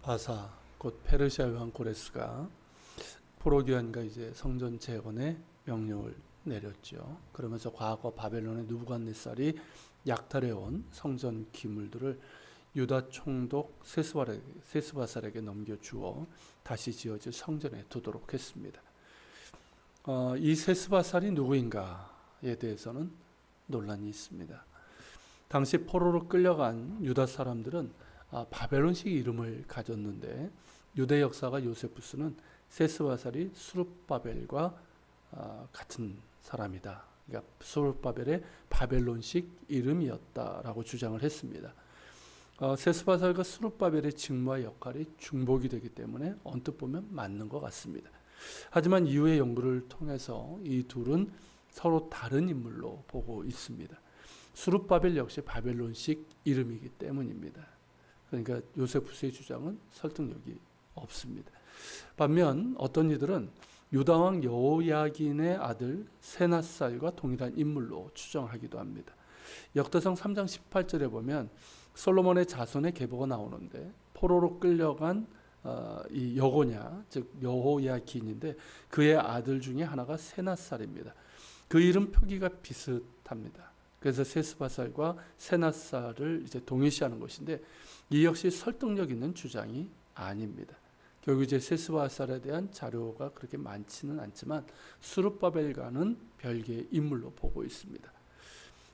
바사 곧 페르시아의 왕 고레스가 포로기환과 이제 성전 재건의 명령을 내렸죠. 그러면서 과거 바벨론의 느부갓네살이 약탈해온 성전 기물들을 유다 총독 세스바살에게 넘겨주어 다시 지어질 성전에 두도록 했습니다. 이 세스바살이 누구인가에 대해서는 논란이 있습니다. 당시 포로로 끌려간 유다 사람들은 바벨론식 이름을 가졌는데 유대 역사가 요세푸스는 세스바살이 수룹바벨과 같은 사람이다. 그러니까 수룹바벨의 바벨론식 이름이었다라고 주장을 했습니다. 세스바살과 수룹바벨의 직무와 역할이 중복이 되기 때문에 언뜻 보면 맞는 것 같습니다. 하지만 이후의 연구를 통해서 이 둘은 서로 다른 인물로 보고 있습니다. 수룹바벨 역시 바벨론식 이름이기 때문입니다. 그러니까 요세푸스의 주장은 설득력이 없습니다. 반면 어떤 이들은 유다왕 여호야긴의 아들 세낫살과 동일한 인물로 추정하기도 합니다. 역대상 3장 18절에 보면 솔로몬의 자손의 계보가 나오는데 포로로 끌려간 이 여고냐 즉 여호야긴인데 그의 아들 중에 하나가 세낫살입니다. 그 이름 표기가 비슷합니다. 그래서 세스바살과 세낫살을 이제 동일시하는 것인데 이 역시 설득력 있는 주장이 아닙니다. 결국 이제 세스바살에 대한 자료가 그렇게 많지는 않지만 수룹바벨과는 별개의 인물로 보고 있습니다.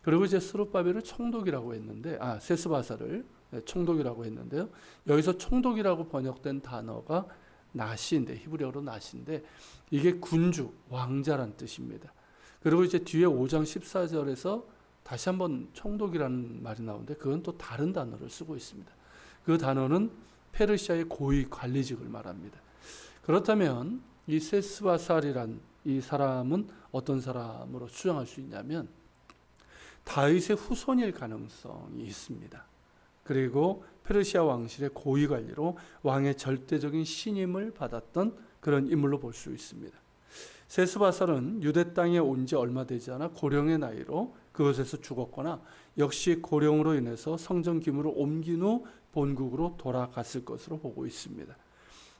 그리고 이제 수룹바벨을 총독이라고 했는데 세스바살을 총독이라고 했는데요. 여기서 총독이라고 번역된 단어가 나시인데 히브리어로 나시인데 이게 군주, 왕자란 뜻입니다. 그리고 이제 뒤에 5장 14절에서 다시 한번 총독이라는 말이 나오는데 그건 또 다른 단어를 쓰고 있습니다. 그 단어는 페르시아의 고위 관리직을 말합니다. 그렇다면 이 세스바살이란 이 사람은 어떤 사람으로 추정할 수 있냐면 다윗의 후손일 가능성이 있습니다. 그리고 페르시아 왕실의 고위 관리로 왕의 절대적인 신임을 받았던 그런 인물로 볼 수 있습니다. 세스바살은 유대 땅에 온 지 얼마 되지 않아 고령의 나이로 그곳에서 죽었거나 역시 고령으로 인해서 성전 기물을 옮긴 후 본국으로 돌아갔을 것으로 보고 있습니다.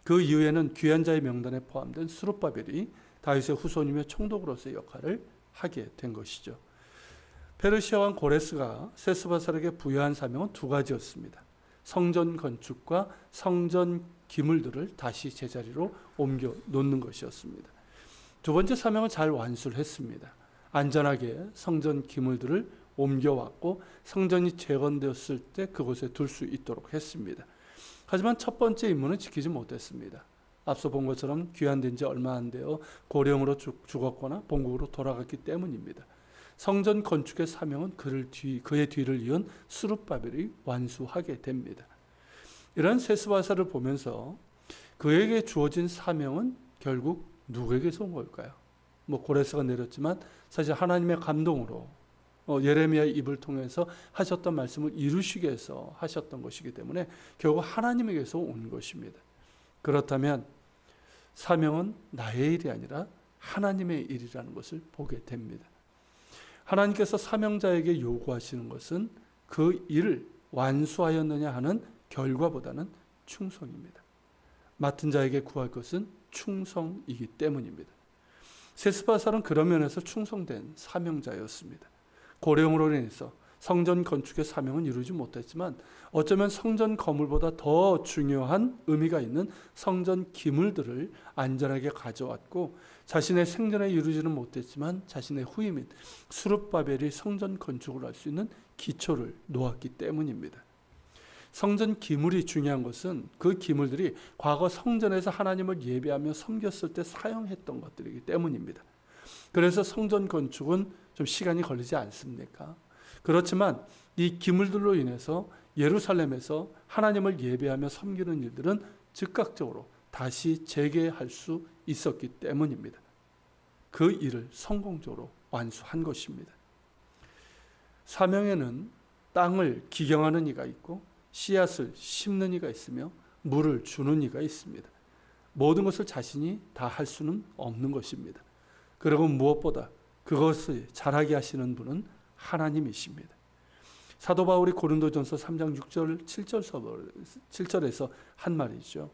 그 이후에는 귀한 자의 명단에 포함된 수룹바벨이 다윗의 후손이며 총독으로서의 역할을 하게 된 것이죠. 페르시아 왕 고레스가 세스바살에게 부여한 사명은 두 가지였습니다. 성전 건축과 성전 기물들을 다시 제자리로 옮겨 놓는 것이었습니다. 두 번째 사명은 잘 완수를 했습니다. 안전하게 성전 기물들을 옮겨왔고 성전이 재건되었을 때 그곳에 둘 수 있도록 했습니다. 하지만 첫 번째 임무는 지키지 못했습니다. 앞서 본 것처럼 귀환된 지 얼마 안 되어 고령으로 죽었거나 본국으로 돌아갔기 때문입니다. 성전 건축의 사명은 그의 뒤를 이은 수룹바벨이 완수하게 됩니다. 이런 세스바살을 보면서 그에게 주어진 사명은 결국 누구에게서 온 걸까요? 고레스가 내렸지만 사실 하나님의 감동으로 예레미야의 입을 통해서 하셨던 말씀을 이루시기 위해서 하셨던 것이기 때문에 결국 하나님에게서 온 것입니다. 그렇다면 사명은 나의 일이 아니라 하나님의 일이라는 것을 보게 됩니다. 하나님께서 사명자에게 요구하시는 것은 그 일을 완수하였느냐 하는 결과보다는 충성입니다. 맡은 자에게 구할 것은 충성이기 때문입니다. 세스바살은 그런 면에서 충성된 사명자였습니다. 고령으로 인해서 성전 건축의 사명은 이루지 못했지만 어쩌면 성전 건물보다 더 중요한 의미가 있는 성전 기물들을 안전하게 가져왔고 자신의 생전에 이루지는 못했지만 자신의 후임인 수룹바벨이 성전 건축을 할 수 있는 기초를 놓았기 때문입니다. 성전 기물이 중요한 것은 그 기물들이 과거 성전에서 하나님을 예배하며 섬겼을 때 사용했던 것들이기 때문입니다. 그래서 성전 건축은 좀 시간이 걸리지 않습니까? 그렇지만 이 기물들로 인해서 예루살렘에서 하나님을 예배하며 섬기는 일들은 즉각적으로 다시 재개할 수 있었기 때문입니다. 그 일을 성공적으로 완수한 것입니다. 사명에는 땅을 기경하는 이가 있고 씨앗을 심는 이가 있으며 물을 주는 이가 있습니다. 모든 것을 자신이 다 할 수는 없는 것입니다. 그리고 무엇보다 그것을 잘하게 하시는 분은 하나님이십니다. 사도 바울이 고린도전서 3장 6절 7절에서 한 말이죠.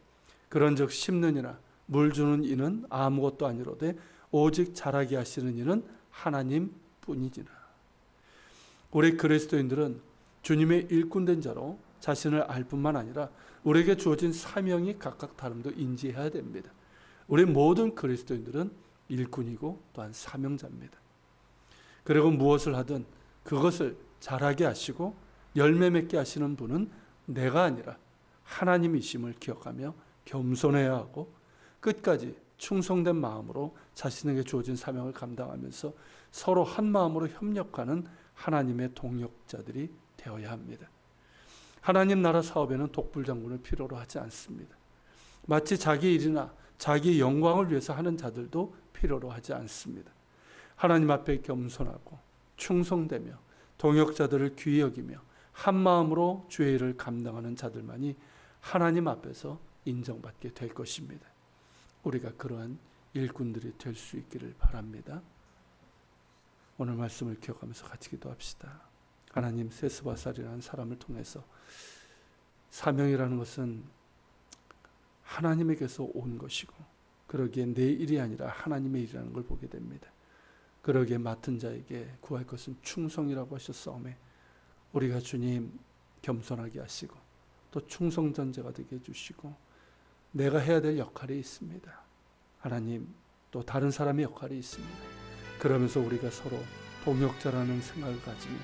그런즉 심는이나 물 주는 이는 아무것도 아니로되 오직 자라게 하시는 이는 하나님뿐이니라. 우리 그리스도인들은 주님의 일꾼된 자로 자신을 알 뿐만 아니라 우리에게 주어진 사명이 각각 다름도 인지해야 됩니다. 우리 모든 그리스도인들은 일꾼이고 또한 사명자입니다. 그리고 무엇을 하든 그것을 잘하게 하시고 열매 맺게 하시는 분은 내가 아니라 하나님이심을 기억하며 겸손해야 하고 끝까지 충성된 마음으로 자신에게 주어진 사명을 감당하면서 서로 한 마음으로 협력하는 하나님의 동역자들이 되어야 합니다. 하나님 나라 사업에는 독불장군을 필요로 하지 않습니다. 마치 자기 일이나 자기 영광을 위해서 하는 자들도 필요로 하지 않습니다. 하나님 앞에 겸손하고 충성되며 동역자들을 귀히 여기며 한 마음으로 주의 일을 감당하는 자들만이 하나님 앞에서 인정받게 될 것입니다. 우리가 그러한 일꾼들이 될 수 있기를 바랍니다. 오늘 말씀을 기억하면서 같이 기도합시다. 하나님, 세스바살이라는 사람을 통해서 사명이라는 것은 하나님에게서 온 것이고 그러기에 내 일이 아니라 하나님의 일이라는 걸 보게 됩니다. 그러기에 맡은 자에게 구할 것은 충성이라고 하셨사오매 우리가 주님 겸손하게 하시고 또 충성전제가 되게 해주시고 내가 해야 될 역할이 있습니다. 하나님, 또 다른 사람의 역할이 있습니다. 그러면서 우리가 서로 동역자라는 생각을 가지며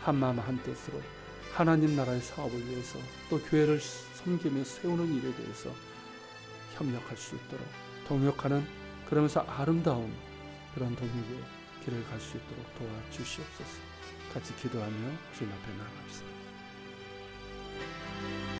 한마음 한뜻으로 하나님 나라의 사업을 위해서 또 교회를 섬기며 세우는 일에 대해서 협력할 수 있도록 동역하는, 그러면서 아름다운 그런 동역의 길을 갈 수 있도록 도와주시옵소서. 같이 기도하며 주님 앞에 나아갑시다.